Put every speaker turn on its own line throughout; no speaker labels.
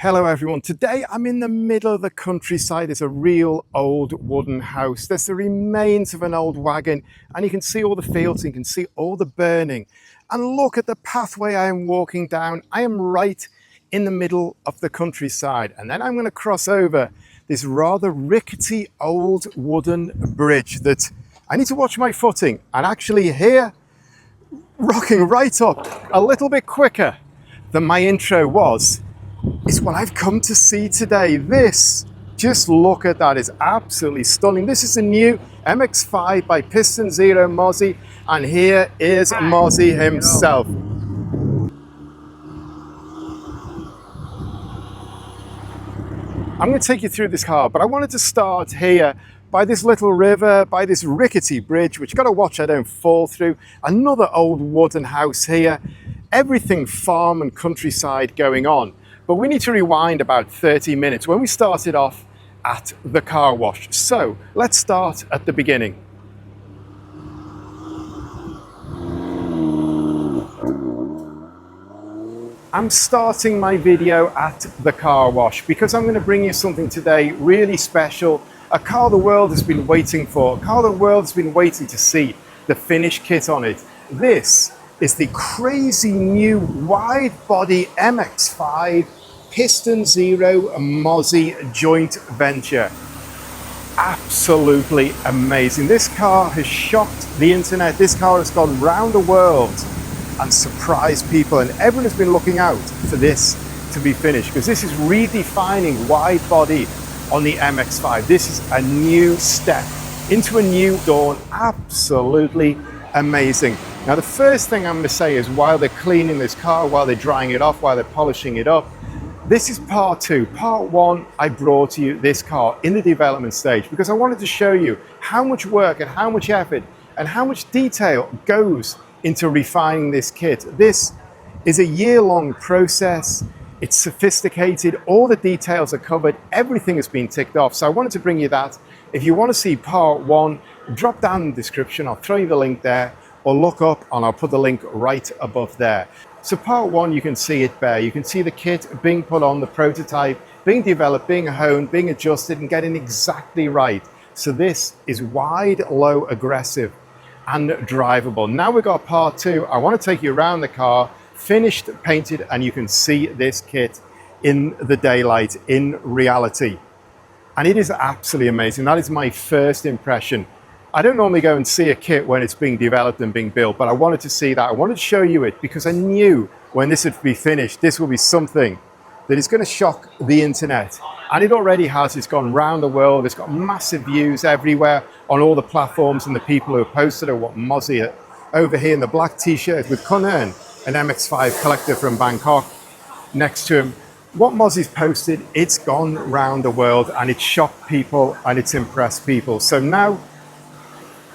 Hello everyone, today I'm in the middle of the countryside. There's a real old wooden house. There's the remains of an old wagon and you can see all the fields, and you can see all the burning. And look at the pathway I am walking down. I am right in the middle of the countryside, and then I'm going to cross over this rather rickety old wooden bridge that I need to watch my footing. And actually here, rocking right up a little bit quicker than my intro was, is what I've come to see today. This, just look at that, is absolutely stunning. This is the new MX-5 by PISTONZERO and Mozy, and here is Mozy himself. I'm going to take you through this car, but I wanted to start here by this little river, by this rickety bridge, which you've got to watch I don't fall through. Another old wooden house here. Everything farm and countryside going on. But we need to rewind about 30 minutes when we started off at the car wash. So let's start at the beginning. I'm starting my video at the car wash because I'm going to bring you something today really special. A car the world has been waiting for, a car the world has been waiting to see the finished kit on it. This is the crazy new wide-body MX-5 PISTONZERO and Mozy joint venture. Absolutely amazing. This car has shocked the internet. This car has gone round the world and surprised people, and everyone has been looking out for this to be finished because this is redefining wide body on the MX-5. This is a new step into a new dawn. Absolutely amazing. Now the first thing I'm going to say is, while they're cleaning this car, while they're drying it off, while they're polishing it up, this is part two. Part one, I brought you this car in the development stage because I wanted to show you how much work and how much effort and how much detail goes into refining this kit. This is a year-long process. It's sophisticated. All the details are covered. Everything has been ticked off. So I wanted to bring you that. If you want to see part one, drop down in the description. I'll throw you the link there, or look up and I'll put the link right above there. So part one, you can see it there. You can see the kit being put on, the prototype, being developed, being honed, being adjusted and getting exactly right. So this is wide, low, aggressive and drivable. Now we've got part two. I want to take you around the car, finished, painted, and you can see this kit in the daylight, in reality. And it is absolutely amazing. That is my first impression. I don't normally go and see a kit when it's being developed and being built, but I wanted to see that. I wanted to show you it because I knew when this would be finished, this will be something that is going to shock the internet. And it already has. It's gone around the world. It's got massive views everywhere on all the platforms, and the people who have posted are what Mozy over here in the black t-shirt with Kunern, an MX-5 collector from Bangkok, next to him. What Mozy's posted, it's gone around the world and it's shocked people and it's impressed people. So now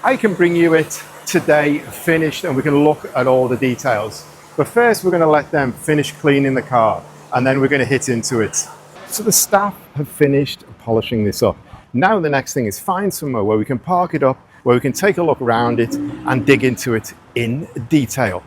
I can bring you it today finished and we can look at all the details. But first we're going to let them finish cleaning the car and then we're going to hit into it. So the staff have finished polishing this up. Now the next thing is find somewhere where we can park it up, where we can take a look around it and dig into it in detail.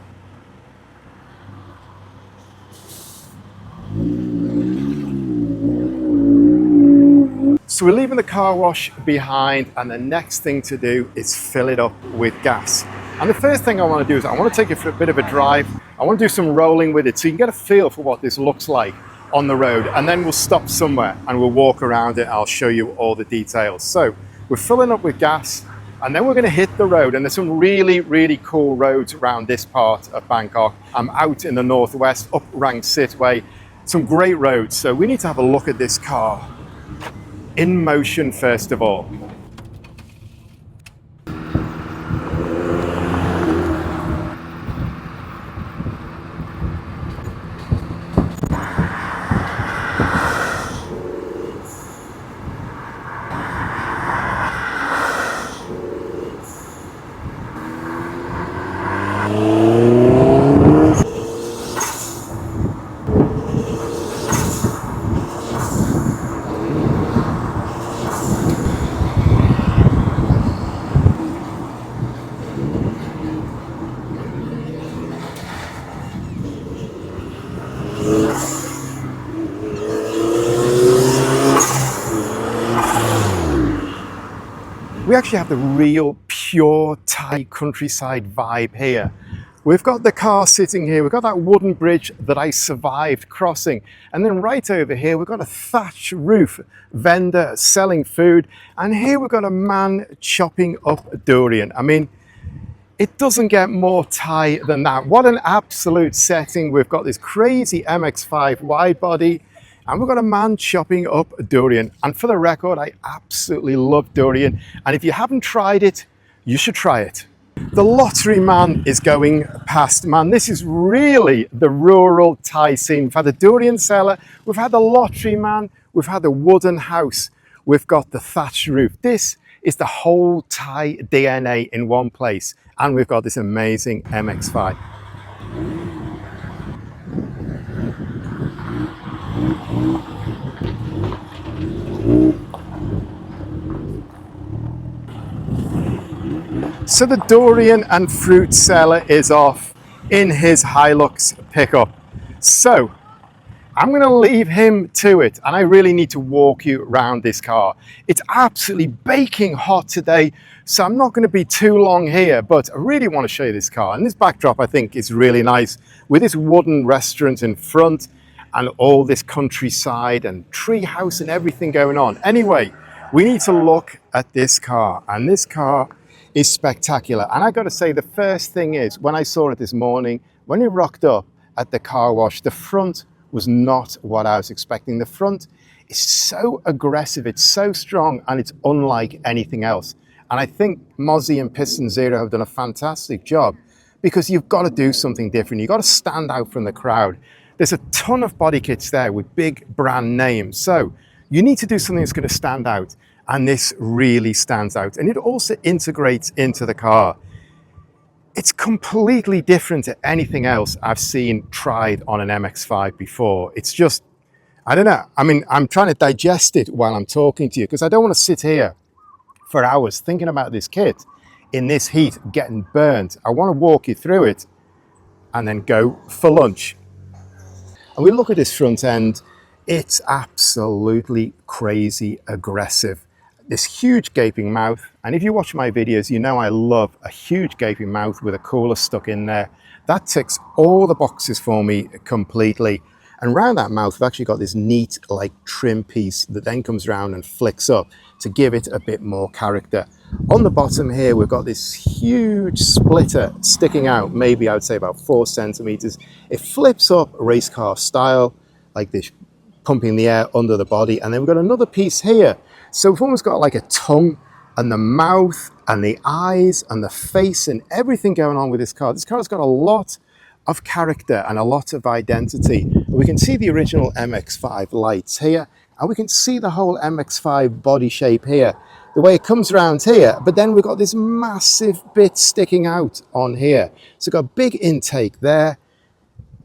So we're leaving the car wash behind, and the next thing to do is fill it up with gas. And the first thing I want to do is I want to take it for a bit of a drive. I want to do some rolling with it so you can get a feel for what this looks like on the road, and then we'll stop somewhere and we'll walk around it. I'll show you all the details. So we're filling up with gas and then we're going to hit the road, and there's some really, really cool roads around this part of Bangkok. I'm out in the northwest, up Rang Sit Way, some great roads. So we need to have a look at this car in motion first of all. we actually have the real pure Thai countryside vibe here. We've got the car sitting here, we've got that wooden bridge that I survived crossing, and then right over here we've got a thatch roof vendor selling food, and here we've got a man chopping up durian. I mean, it doesn't get more Thai than that. What an absolute setting. We've got this crazy MX-5 wide body, and we've got a man chopping up durian. And for the record, I absolutely love durian. And if you haven't tried it, you should try it. The lottery man is going past. Man, this is really the rural Thai scene. We've had the durian seller, we've had the lottery man, we've had the wooden house, we've got the thatch roof. This is the whole Thai DNA in one place. And we've got this amazing MX-5. So the durian and fruit seller is off in his Hilux pickup. So I'm going to leave him to it, and I really need to walk you around this car. It's absolutely baking hot today, so I'm not going to be too long here, but I really want to show you this car. And this backdrop, I think, is really nice with this wooden restaurant in front and all this countryside and tree house and everything going on. Anyway, we need to look at this car, and this car is spectacular. And I got to say, the first thing is, when I saw it this morning, when it rocked up at the car wash, the front was not what I was expecting. The front is so aggressive, it's so strong, and it's unlike anything else. And I think Mozy and PISTONZERO have done a fantastic job, because you've got to do something different. You've got to stand out from the crowd. There's a ton of body kits there with big brand names. So you need to do something that's going to stand out. And this really stands out. And it also integrates into the car. It's completely different to anything else I've seen tried on an MX-5 before. It's just, I don't know. I mean, I'm trying to digest it while I'm talking to you, because I don't want to sit here for hours thinking about this kit in this heat getting burnt. I want to walk you through it and then go for lunch. And we look at this front end, it's absolutely crazy aggressive. This huge gaping mouth, and if you watch my videos, you know I love a huge gaping mouth with a cooler stuck in there. That ticks all the boxes for me completely. And around that mouth, we've actually got this neat like trim piece that then comes around and flicks up to give it a bit more character. On the bottom here, we've got this huge splitter sticking out, maybe I would say about 4 centimeters. It flips up race car style, like this, pumping the air under the body. And then we've got another piece here. So we've almost got like a tongue and the mouth and the eyes and the face and everything going on with this car. This car's got a lot of character and a lot of identity. We can see the original MX-5 lights here, and we can see the whole MX-5 body shape here, the way it comes around here, but then we've got this massive bit sticking out on here. So we've got a big intake there,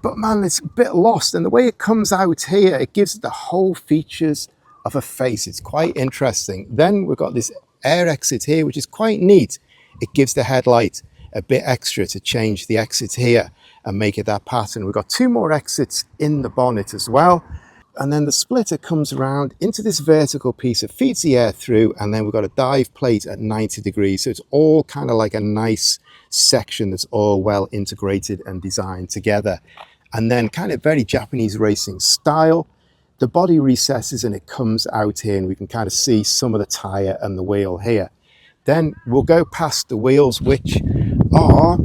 but man, it's a bit lost. And the way it comes out here, it gives it the whole features of a face. It's quite interesting. Then we've got this air exit here, which is quite neat. It gives the headlight a bit extra to change the exit here and make it that pattern. We've got 2 more exits in the bonnet as well. And then the splitter comes around into this vertical piece. It feeds the air through, and then we've got a dive plate at 90 degrees. So it's all kind of like a nice section that's all well integrated and designed together. And then kind of very Japanese racing style. The body recesses and it comes out here, and we can kind of see some of the tire and the wheel here. Then we'll go past the wheels, which are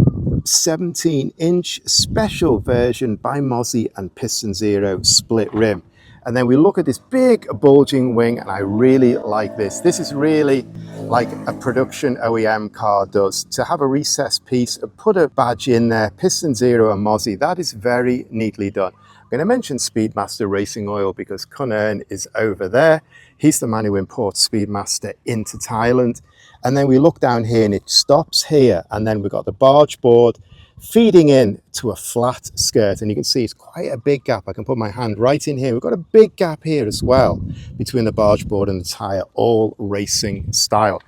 17-inch special version by Mozy and PISTONZERO split rim. And then we look at this big bulging wing, and I really like this. This is really like a production OEM car does. To have a recessed piece, put a badge in there, PISTONZERO and Mozy, that is very neatly done. I'm going to mention Speedmaster Racing Oil because Kunern is over there. He's the man who imports Speedmaster into Thailand. And then we look down here and it stops here. And then we've got the barge board feeding in to a flat skirt. And you can see it's quite a big gap. I can put my hand right in here. We've got a big gap here as well between the barge board and the tire, all racing style.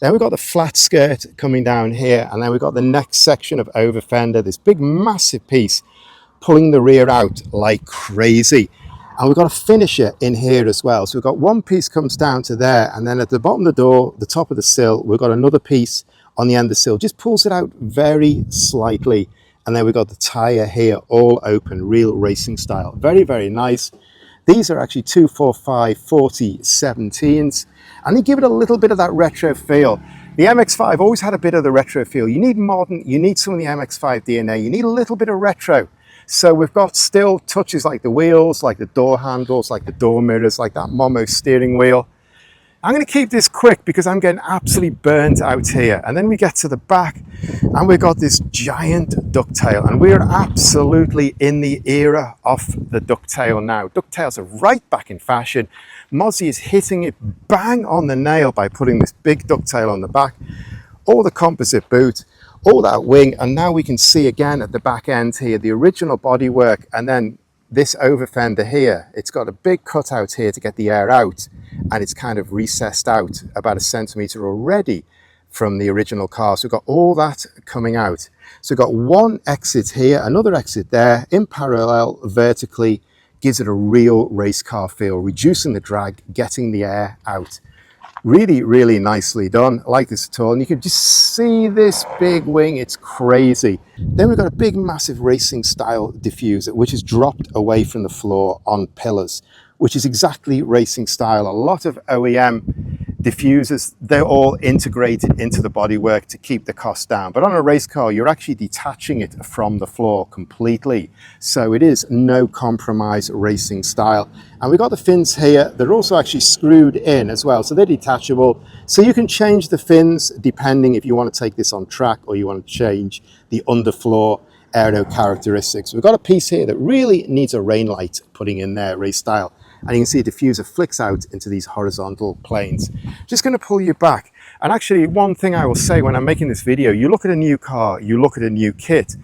Then we've got the flat skirt coming down here. And then we've got the next section of over fender, this big massive piece pulling the rear out like crazy. And we've got a finisher in here as well. So we've got one piece comes down to there, and then at the bottom of the door, the top of the sill, we've got another piece on the end of the sill, just pulls it out very slightly. And then we've got the tire here, all open, real racing style. Very, very nice. These are actually 245 40 17s, and they give it a little bit of that retro feel. The MX-5 always had a bit of the retro feel. You need modern, you need some of the MX-5 DNA, you need a little bit of retro. So we've got still touches like the wheels, like the door handles, like the door mirrors, like that Momo steering wheel. I'm going to keep this quick because I'm getting absolutely burnt out here. And then we get to the back and we've got this giant ducktail, and we're absolutely in the era of the ducktail now. Ducktails are right back in fashion. Mozy is hitting it bang on the nail by putting this big ducktail on the back. All the composite boot, all that wing, and now we can see again at the back end here the original bodywork, and then this over fender here, it's got a big cutout here to get the air out, and it's kind of recessed out about a centimetre already from the original car. So we've got all that coming out. So we've got one exit here, another exit there, in parallel vertically, gives it a real race car feel, reducing the drag, getting the air out. Really, really nicely done. I like this at all. And you can just see this big wing. It's crazy. Then we've got a big, massive racing style diffuser, which is dropped away from the floor on pillars, which is exactly racing style. A lot of OEM diffusers, they're all integrated into the bodywork to keep the cost down. But on a race car, you're actually detaching it from the floor completely. So it is no compromise racing style. And we've got the fins here. They're also actually screwed in as well. So they're detachable. So you can change the fins depending if you want to take this on track or you want to change the underfloor aero characteristics. We've got a piece here that really needs a rain light putting in there, race style. And you can see a diffuser flicks out into these horizontal planes. Just going to pull you back. And actually, one thing I will say when I'm making this video, you look at a new car, you look at a new kit,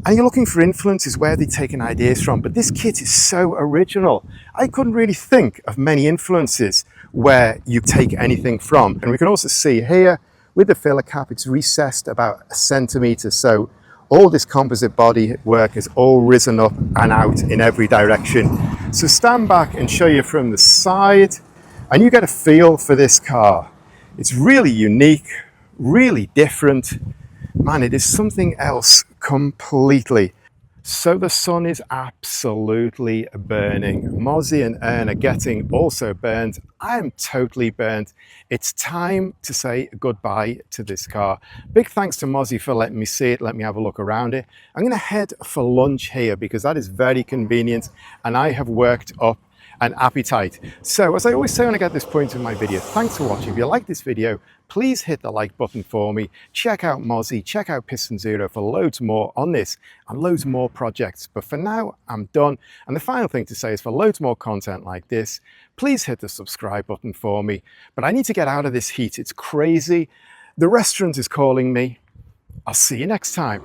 and you're looking for influences where they've taken ideas from. But this kit is so original. I couldn't really think of many influences where you take anything from. And we can also see here with the filler cap, it's recessed about a centimetre. So all this composite body work is all risen up and out in every direction. So stand back and show you from the side, and you get a feel for this car. It's really unique, really different. Man, it is something else completely. So the sun is absolutely burning. Mozy and Ern are getting also burned. I am totally burnt. It's time to say goodbye to this car. Big thanks to Mozy for letting me see it, let me have a look around it. I'm going to head for lunch here because that is very convenient, and I have worked up an appetite. So as I always say when I get this point in my video, thanks for watching. If you like this video, please hit the like button for me. Check out Mozy, check out PISTONZERO for loads more on this and loads more projects. But for now, I'm done. And the final thing to say is for loads more content like this, please hit the subscribe button for me. But I need to get out of this heat. It's crazy. The restaurant is calling me. I'll see you next time.